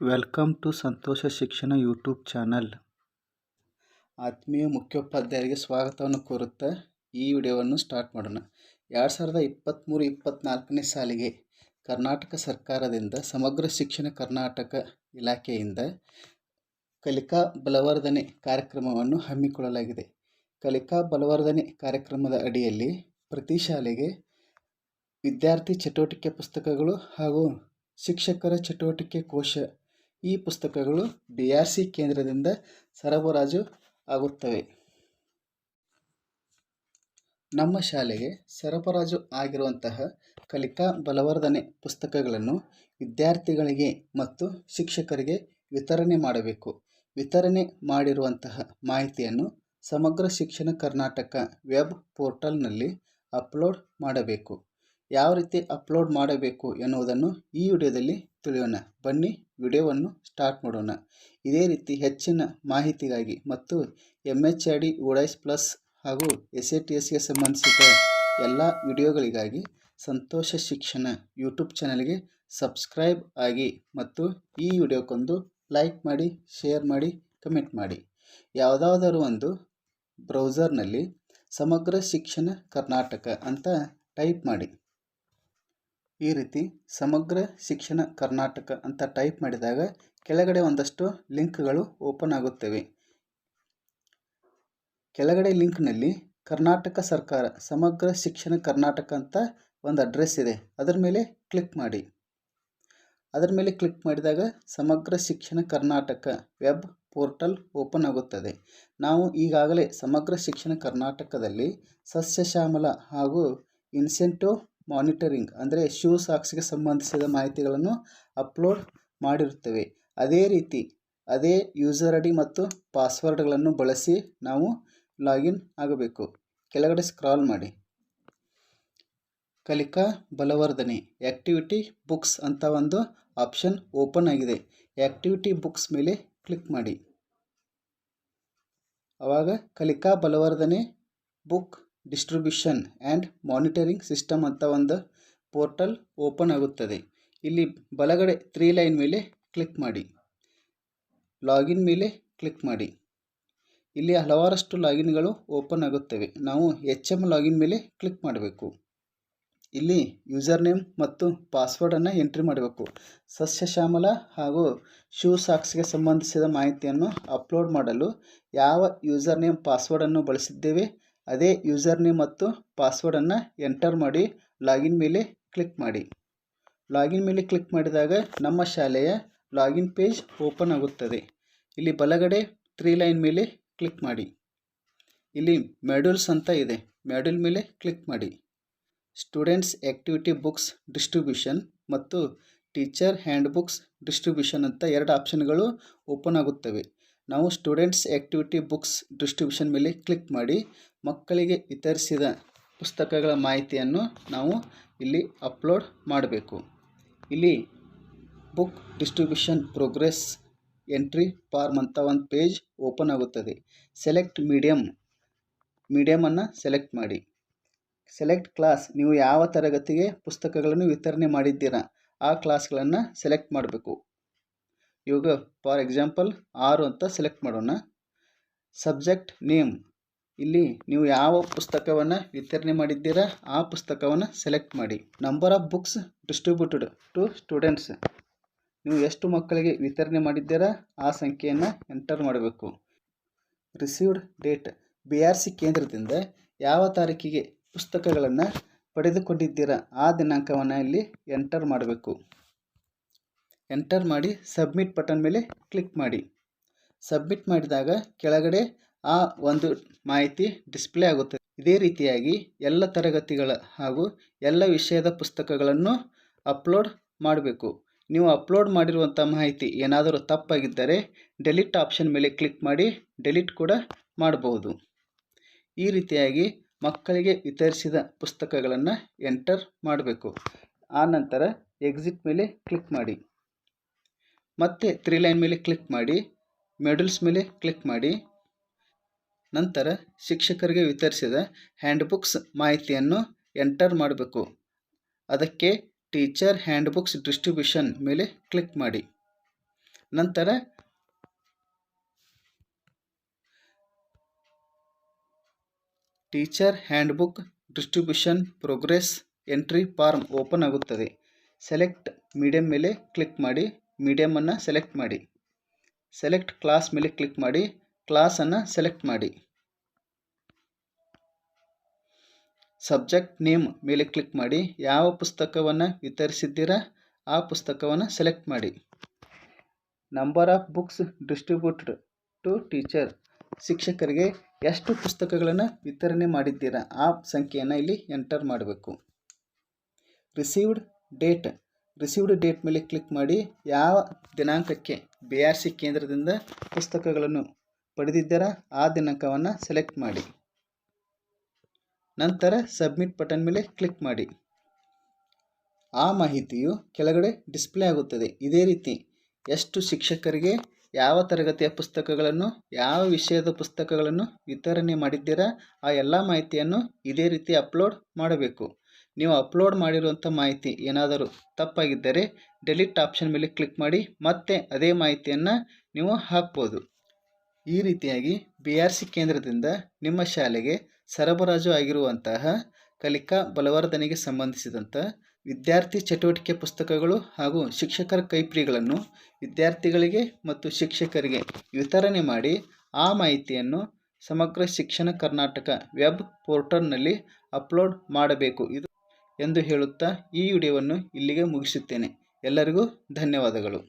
Welcome to ಸಂತೋಷ ಶಿಕ್ಷಣ YouTube channel. ಆತ್ಮೀಯ ಮುಖ್ಯೋಪಾಧ್ಯಾಯರಿಗೆ ಸ್ವಾಗತವನ್ನು ಕೋರುತ್ತಾ ಈ ವಿಡಿಯೋವನ್ನು ಸ್ಟಾರ್ಟ್ ಮಾಡೋಣ. 2023-24ನೇ ಸಾಲಿಗೆ ಕರ್ನಾಟಕ ಸರ್ಕಾರದಿಂದ ಸಮಗ್ರ ಶಿಕ್ಷಣ ಕರ್ನಾಟಕ ಇಲಾಖೆಯಿಂದ ಕಲಿಕಾ ಬಲವರ್ಧನೆ ಕಾರ್ಯಕ್ರಮವನ್ನು ಹಮ್ಮಿಕೊಳ್ಳಲಾಗಿದೆ. ಕಲಿಕಾ ಬಲವರ್ಧನೆ ಕಾರ್ಯಕ್ರಮದ ಅಡಿಯಲ್ಲಿ ಪ್ರತಿ ಶಾಲೆಗೆ ವಿದ್ಯಾರ್ಥಿ ಚಟುವಟಿಕೆ ಪುಸ್ತಕಗಳು ಹಾಗೂ ಶಿಕ್ಷಕರ ಚಟುವಟಿಕೆ ಕೋಶ ಈ ಪುಸ್ತಕಗಳು BRC ಕೇಂದ್ರದಿಂದ ಸರಬರಾಜು ಆಗುತ್ತವೆ. ನಮ್ಮ ಶಾಲೆಗೆ ಸರಬರಾಜು ಆಗಿರುವಂತಹ ಕಲಿಕಾ ಬಲವರ್ಧನೆ ಪುಸ್ತಕಗಳನ್ನು ವಿದ್ಯಾರ್ಥಿಗಳಿಗೆ ಮತ್ತು ಶಿಕ್ಷಕರಿಗೆ ವಿತರಣೆ ಮಾಡಬೇಕು. ವಿತರಣೆ ಮಾಡಿರುವಂತಹ ಮಾಹಿತಿಯನ್ನು ಸಮಗ್ರ ಶಿಕ್ಷಣ ಕರ್ನಾಟಕ ವೆಬ್ ಪೋರ್ಟಲ್ನಲ್ಲಿ ಅಪ್ಲೋಡ್ ಮಾಡಬೇಕು. ಯಾವ ರೀತಿ ಅಪ್ಲೋಡ್ ಮಾಡಬೇಕು ಎನ್ನುವುದನ್ನು ಈ ವಿಡಿಯೋದಲ್ಲಿ ತಿಳಿಯೋಣ. ಬನ್ನಿ ವಿಡಿಯೋವನ್ನು ಸ್ಟಾರ್ಟ್ ಮಾಡೋಣ. ಇದೇ ರೀತಿ ಹೆಚ್ಚಿನ ಮಾಹಿತಿಗಾಗಿ ಮತ್ತು MHRD ODIS ಪ್ಲಸ್ ಹಾಗೂ SATSಗೆ ಸಂಬಂಧಿಸಿದ ಎಲ್ಲ ವಿಡಿಯೋಗಳಿಗಾಗಿ ಸಂತೋಷ ಶಿಕ್ಷಣ ಯೂಟ್ಯೂಬ್ ಚಾನಲ್ಗೆ ಸಬ್ಸ್ಕ್ರೈಬ್ ಆಗಿ ಮತ್ತು ಈ ವಿಡಿಯೋಕ್ಕೊಂದು ಲೈಕ್ ಮಾಡಿ, ಶೇರ್ ಮಾಡಿ, ಕಮೆಂಟ್ ಮಾಡಿ. ಯಾವುದಾದರೂ ಒಂದು ಬ್ರೌಸರ್ನಲ್ಲಿ ಸಮಗ್ರ ಶಿಕ್ಷಣ ಕರ್ನಾಟಕ ಅಂತ ಟೈಪ್ ಮಾಡಿ. ಈ ರೀತಿ ಸಮಗ್ರ ಶಿಕ್ಷಣ ಕರ್ನಾಟಕ ಅಂತ ಟೈಪ್ ಮಾಡಿದಾಗ ಕೆಳಗಡೆ ಒಂದಷ್ಟು ಲಿಂಕ್ಗಳು ಓಪನ್ ಆಗುತ್ತವೆ. ಕೆಳಗಡೆ ಲಿಂಕ್ನಲ್ಲಿ ಕರ್ನಾಟಕ ಸರ್ಕಾರ ಸಮಗ್ರ ಶಿಕ್ಷಣ ಕರ್ನಾಟಕ ಅಂತ ಒಂದು ಅಡ್ರೆಸ್ ಇದೆ. ಅದರ ಮೇಲೆ ಕ್ಲಿಕ್ ಮಾಡಿ. ಅದರ ಮೇಲೆ ಕ್ಲಿಕ್ ಮಾಡಿದಾಗ ಸಮಗ್ರ ಶಿಕ್ಷಣ ಕರ್ನಾಟಕ ವೆಬ್ ಪೋರ್ಟಲ್ ಓಪನ್ ಆಗುತ್ತದೆ. ನಾವು ಈಗಾಗಲೇ ಸಮಗ್ರ ಶಿಕ್ಷಣ ಕರ್ನಾಟಕದಲ್ಲಿ ಸಸ್ಯಶ್ಯಾಮಲ ಹಾಗೂ ಇನ್ಸೆಂಟಿವ್ ಮಾನಿಟರಿಂಗ್ ಅಂದರೆ ಶೂ ಸಾಕ್ಸ್ಗೆ ಸಂಬಂಧಿಸಿದ ಮಾಹಿತಿಗಳನ್ನು ಅಪ್ಲೋಡ್ ಮಾಡಿರುತ್ತೇವೆ. ಅದೇ ರೀತಿ ಅದೇ ಯೂಸರ್ ID ಮತ್ತು ಪಾಸ್ವರ್ಡ್ಗಳನ್ನು ಬಳಸಿ ನಾವು ಲಾಗಿನ್ ಆಗಬೇಕು. ಕೆಳಗಡೆ ಸ್ಕ್ರಾಲ್ ಮಾಡಿ. ಕಲಿಕಾ ಬಲವರ್ಧನೆ ಆ್ಯಕ್ಟಿವಿಟಿ ಬುಕ್ಸ್ ಅಂತ ಒಂದು ಆಪ್ಷನ್ ಓಪನ್ ಆಗಿದೆ. ಆ್ಯಕ್ಟಿವಿಟಿ ಬುಕ್ಸ್ ಮೇಲೆ ಕ್ಲಿಕ್ ಮಾಡಿ. ಆವಾಗ ಕಲಿಕಾ ಬಲವರ್ಧನೆ book distribution and monitoring system ಅಂತ ಒಂದು ಪೋರ್ಟಲ್ ಓಪನ್ ಆಗುತ್ತದೆ. ಇಲ್ಲಿ ಬಲಗಡೆ 3 ಲೈನ್ ಮೇಲೆ ಕ್ಲಿಕ್ ಮಾಡಿ. ಲಾಗಿನ್ ಮೇಲೆ ಕ್ಲಿಕ್ ಮಾಡಿ. ಇಲ್ಲಿ ಹಲವಾರಷ್ಟು ಲಾಗಿನ್ಗಳು ಓಪನ್ ಆಗುತ್ತವೆ. ನಾವು HM ಲಾಗಿನ್ ಮೇಲೆ ಕ್ಲಿಕ್ ಮಾಡಬೇಕು. ಇಲ್ಲಿ ಯೂಸರ್ ನೇಮ್ ಮತ್ತು ಪಾಸ್ವರ್ಡನ್ನು ಎಂಟ್ರಿ ಮಾಡಬೇಕು. ಸಸ್ಯಶ್ಯಾಮಲ ಹಾಗೂ ಶೂ ಸಾಕ್ಸ್ಗೆ ಸಂಬಂಧಿಸಿದ ಮಾಹಿತಿಯನ್ನು ಅಪ್ಲೋಡ್ ಮಾಡಲು ಯಾವ ಯೂಸರ್ ನೇಮ್ ಪಾಸ್ವರ್ಡನ್ನು ಬಳಸಿದ್ದೇವೆ ಅದೇ ಯೂಸರ್ ನೇಮ್ ಮತ್ತು ಪಾಸ್ವರ್ಡನ್ನು ಎಂಟರ್ ಮಾಡಿ ಲಾಗಿನ್ ಮೇಲೆ ಕ್ಲಿಕ್ ಮಾಡಿ. ಲಾಗಿನ್ ಮೇಲೆ ಕ್ಲಿಕ್ ಮಾಡಿದಾಗ ನಮ್ಮ ಶಾಲೆಯ ಲಾಗಿನ್ ಪೇಜ್ ಓಪನ್ ಆಗುತ್ತದೆ. ಇಲ್ಲಿ ಬಲಗಡೆ 3 ಲೈನ್ ಮೇಲೆ ಕ್ಲಿಕ್ ಮಾಡಿ. ಇಲ್ಲಿ ಮಾಡ್ಯೂಲ್ಸ್ ಅಂತ ಇದೆ. ಮಾಡ್ಯೂಲ್ ಮೇಲೆ ಕ್ಲಿಕ್ ಮಾಡಿ. ಸ್ಟೂಡೆಂಟ್ಸ್ ಆ್ಯಕ್ಟಿವಿಟಿ ಬುಕ್ಸ್ ಡಿಸ್ಟ್ರಿಬ್ಯೂಷನ್ ಮತ್ತು ಟೀಚರ್ ಹ್ಯಾಂಡ್ ಬುಕ್ಸ್ ಡಿಸ್ಟ್ರಿಬ್ಯೂಷನ್ ಅಂತ 2 ಆಪ್ಷನ್ಗಳು ಓಪನ್ ಆಗುತ್ತವೆ. ನಾವು ಸ್ಟೂಡೆಂಟ್ಸ್ ಆ್ಯಕ್ಟಿವಿಟಿ ಬುಕ್ಸ್ ಡಿಸ್ಟ್ರಿಬ್ಯೂಷನ್ ಮೇಲೆ ಕ್ಲಿಕ್ ಮಾಡಿ ಮಕ್ಕಳಿಗೆ ವಿತರಿಸಿದ ಪುಸ್ತಕಗಳ ಮಾಹಿತಿಯನ್ನು ನಾವು ಇಲ್ಲಿ ಅಪ್ಲೋಡ್ ಮಾಡಬೇಕು. ಇಲ್ಲಿ book distribution progress entry form ಅಂತ ಒಂದು ಪೇಜ್ ಓಪನ್ ಆಗುತ್ತದೆ. ಸೆಲೆಕ್ಟ್ ಮೀಡಿಯಮನ್ನು ಸೆಲೆಕ್ಟ್ ಮಾಡಿ. ಸೆಲೆಕ್ಟ್ ಕ್ಲಾಸ್, ನೀವು ಯಾವ ತರಗತಿಗೆ ಪುಸ್ತಕಗಳನ್ನು ವಿತರಣೆ ಮಾಡಿದ್ದೀರಾ ಆ ಕ್ಲಾಸ್ಗಳನ್ನು ಸೆಲೆಕ್ಟ್ ಮಾಡಬೇಕು. ಇವಾಗ ಫಾರ್ ಎಕ್ಸಾಂಪಲ್ 6 ಅಂತ ಸೆಲೆಕ್ಟ್ ಮಾಡೋಣ. ಸಬ್ಜೆಕ್ಟ್ ನೇಮ್, ಇಲ್ಲಿ ನೀವು ಯಾವ ಪುಸ್ತಕವನ್ನು ವಿತರಣೆ ಮಾಡಿದ್ದೀರಾ ಆ ಪುಸ್ತಕವನ್ನು ಸೆಲೆಕ್ಟ್ ಮಾಡಿ. Number of books distributed to students, ನೀವು ಎಷ್ಟು ಮಕ್ಕಳಿಗೆ ವಿತರಣೆ ಮಾಡಿದ್ದೀರಾ ಆ ಸಂಖ್ಯೆಯನ್ನು ಎಂಟರ್ ಮಾಡಬೇಕು. ರಿಸೀವ್ಡ್ ಡೇಟ್, BRC ಕೇಂದ್ರದಿಂದ ಯಾವ ತಾರೀಕಿಗೆ ಪುಸ್ತಕಗಳನ್ನು ಪಡೆದುಕೊಂಡಿದ್ದೀರಾ ಆ ದಿನಾಂಕವನ್ನು ಇಲ್ಲಿ ಎಂಟರ್ ಮಾಡಬೇಕು. ಎಂಟರ್ ಮಾಡಿ ಸಬ್ಮಿಟ್ ಬಟನ್ ಮೇಲೆ ಕ್ಲಿಕ್ ಮಾಡಿ. ಸಬ್ಮಿಟ್ ಮಾಡಿದಾಗ ಕೆಳಗಡೆ ಆ ಒಂದು ಮಾಹಿತಿ ಡಿಸ್ಪ್ಲೇ ಆಗುತ್ತದೆ. ಇದೇ ರೀತಿಯಾಗಿ ಎಲ್ಲ ತರಗತಿಗಳ ಹಾಗೂ ಎಲ್ಲ ವಿಷಯದ ಪುಸ್ತಕಗಳನ್ನು ಅಪ್ಲೋಡ್ ಮಾಡಬೇಕು. ನೀವು ಅಪ್ಲೋಡ್ ಮಾಡಿರುವಂಥ ಮಾಹಿತಿ ಏನಾದರೂ ತಪ್ಪಾಗಿದ್ದರೆ ಡೆಲೀಟ್ ಆಪ್ಷನ್ ಮೇಲೆ ಕ್ಲಿಕ್ ಮಾಡಿ ಡೆಲೀಟ್ ಕೂಡ ಮಾಡಬಹುದು. ಈ ರೀತಿಯಾಗಿ ಮಕ್ಕಳಿಗೆ ವಿತರಿಸಿದ ಪುಸ್ತಕಗಳನ್ನು ಎಂಟರ್ ಮಾಡಬೇಕು. ಆನಂತರ ಎಕ್ಸಿಟ್ ಮೇಲೆ ಕ್ಲಿಕ್ ಮಾಡಿ. ಮತ್ತೆ 3 ಲೈನ್ ಮೇಲೆ ಕ್ಲಿಕ್ ಮಾಡಿ. ಮಾಡ್ಯೂಲ್ಸ್ ಮೇಲೆ ಕ್ಲಿಕ್ ಮಾಡಿ. ನಂತರ ಶಿಕ್ಷಕರಿಗೆ ವಿತರಿಸಿದ ಹ್ಯಾಂಡ್ ಬುಕ್ಸ್ ಮಾಹಿತಿಯನ್ನು ಎಂಟರ್ ಮಾಡಬೇಕು. ಅದಕ್ಕೆ ಟೀಚರ್ ಹ್ಯಾಂಡ್ ಬುಕ್ಸ್ ಡಿಸ್ಟ್ರಿಬ್ಯೂಷನ್ ಮೇಲೆ ಕ್ಲಿಕ್ ಮಾಡಿ. ನಂತರ teacher handbook distribution progress entry form open ಆಗುತ್ತದೆ. ಸೆಲೆಕ್ಟ್ ಮೀಡಿಯಂ ಮೇಲೆ ಕ್ಲಿಕ್ ಮಾಡಿ, ಮೀಡಿಯಮನ್ನು ಸೆಲೆಕ್ಟ್ ಮಾಡಿ. ಸೆಲೆಕ್ಟ್ ಕ್ಲಾಸ್ ಮೇಲೆ ಕ್ಲಿಕ್ ಮಾಡಿ, ಕ್ಲಾಸನ್ನು ಸೆಲೆಕ್ಟ್ ಮಾಡಿ. ಸಬ್ಜೆಕ್ಟ್ ನೇಮ್ ಮೇಲೆ ಕ್ಲಿಕ್ ಮಾಡಿ, ಯಾವ ಪುಸ್ತಕವನ್ನು ವಿತರಿಸಿದ್ದೀರಾ ಆ ಪುಸ್ತಕವನ್ನು ಸೆಲೆಕ್ಟ್ ಮಾಡಿ. Number of books distributed to teacher, ಶಿಕ್ಷಕರಿಗೆ ಎಷ್ಟು ಪುಸ್ತಕಗಳನ್ನು ವಿತರಣೆ ಮಾಡಿದ್ದೀರಾ ಆ ಸಂಖ್ಯೆಯನ್ನು ಇಲ್ಲಿ ಎಂಟರ್ ಮಾಡಬೇಕು. ರಿಸೀವ್ಡ್ ಡೇಟ್ ಮೇಲೆ ಕ್ಲಿಕ್ ಮಾಡಿ, ಯಾವ ದಿನಾಂಕಕ್ಕೆ BRC ಕೇಂದ್ರದಿಂದ ಪುಸ್ತಕಗಳನ್ನು ಪಡೆದಿದ್ದೀರಾ ಆ ದಿನಾಂಕವನ್ನು ಸೆಲೆಕ್ಟ್ ಮಾಡಿ. ನಂತರ ಸಬ್ಮಿಟ್ ಬಟನ್ ಮೇಲೆ ಕ್ಲಿಕ್ ಮಾಡಿ. ಆ ಮಾಹಿತಿಯು ಕೆಳಗಡೆ ಡಿಸ್ಪ್ಲೇ ಆಗುತ್ತದೆ. ಇದೇ ರೀತಿ ಎಷ್ಟು ಶಿಕ್ಷಕರಿಗೆ ಯಾವ ತರಗತಿಯ ಪುಸ್ತಕಗಳನ್ನು, ಯಾವ ವಿಷಯದ ಪುಸ್ತಕಗಳನ್ನು ವಿತರಣೆ ಮಾಡಿದ್ದೀರಾ ಆ ಎಲ್ಲ ಮಾಹಿತಿಯನ್ನು ಇದೇ ರೀತಿ ಅಪ್ಲೋಡ್ ಮಾಡಬೇಕು. ನೀವು ಅಪ್ಲೋಡ್ ಮಾಡಿರುವಂಥ ಮಾಹಿತಿ ಏನಾದರೂ ತಪ್ಪಾಗಿದ್ದರೆ ಡೆಲೀಟ್ ಆಪ್ಷನ್ ಮೇಲೆ ಕ್ಲಿಕ್ ಮಾಡಿ ಮತ್ತೆ ಅದೇ ಮಾಹಿತಿಯನ್ನು ನೀವು ಹಾಕ್ಬೋದು. ಈ ರೀತಿಯಾಗಿ BRC ಕೇಂದ್ರದಿಂದ ನಿಮ್ಮ ಶಾಲೆಗೆ ಸರಬರಾಜು ಆಗಿರುವಂತಹ ಕಲಿಕಾ ಬಲವರ್ಧನೆಗೆ ಸಂಬಂಧಿಸಿದಂಥ ವಿದ್ಯಾರ್ಥಿ ಚಟುವಟಿಕೆ ಪುಸ್ತಕಗಳು ಹಾಗೂ ಶಿಕ್ಷಕರ ಕೈಪಿಡಿಗಳನ್ನು ವಿದ್ಯಾರ್ಥಿಗಳಿಗೆ ಮತ್ತು ಶಿಕ್ಷಕರಿಗೆ ವಿತರಣೆ ಮಾಡಿ ಆ ಮಾಹಿತಿಯನ್ನು ಸಮಗ್ರ ಶಿಕ್ಷಣ ಕರ್ನಾಟಕ ವೆಬ್ ಪೋರ್ಟಲ್ನಲ್ಲಿ ಅಪ್ಲೋಡ್ ಮಾಡಬೇಕು ಎಂದು ಹೇಳುತ್ತಾ ಈ ವಿಡಿಯೋವನ್ನು ಇಲ್ಲಿಗೆ ಮುಗಿಸುತ್ತೇನೆ. ಎಲ್ಲರಿಗೂ ಧನ್ಯವಾದಗಳು.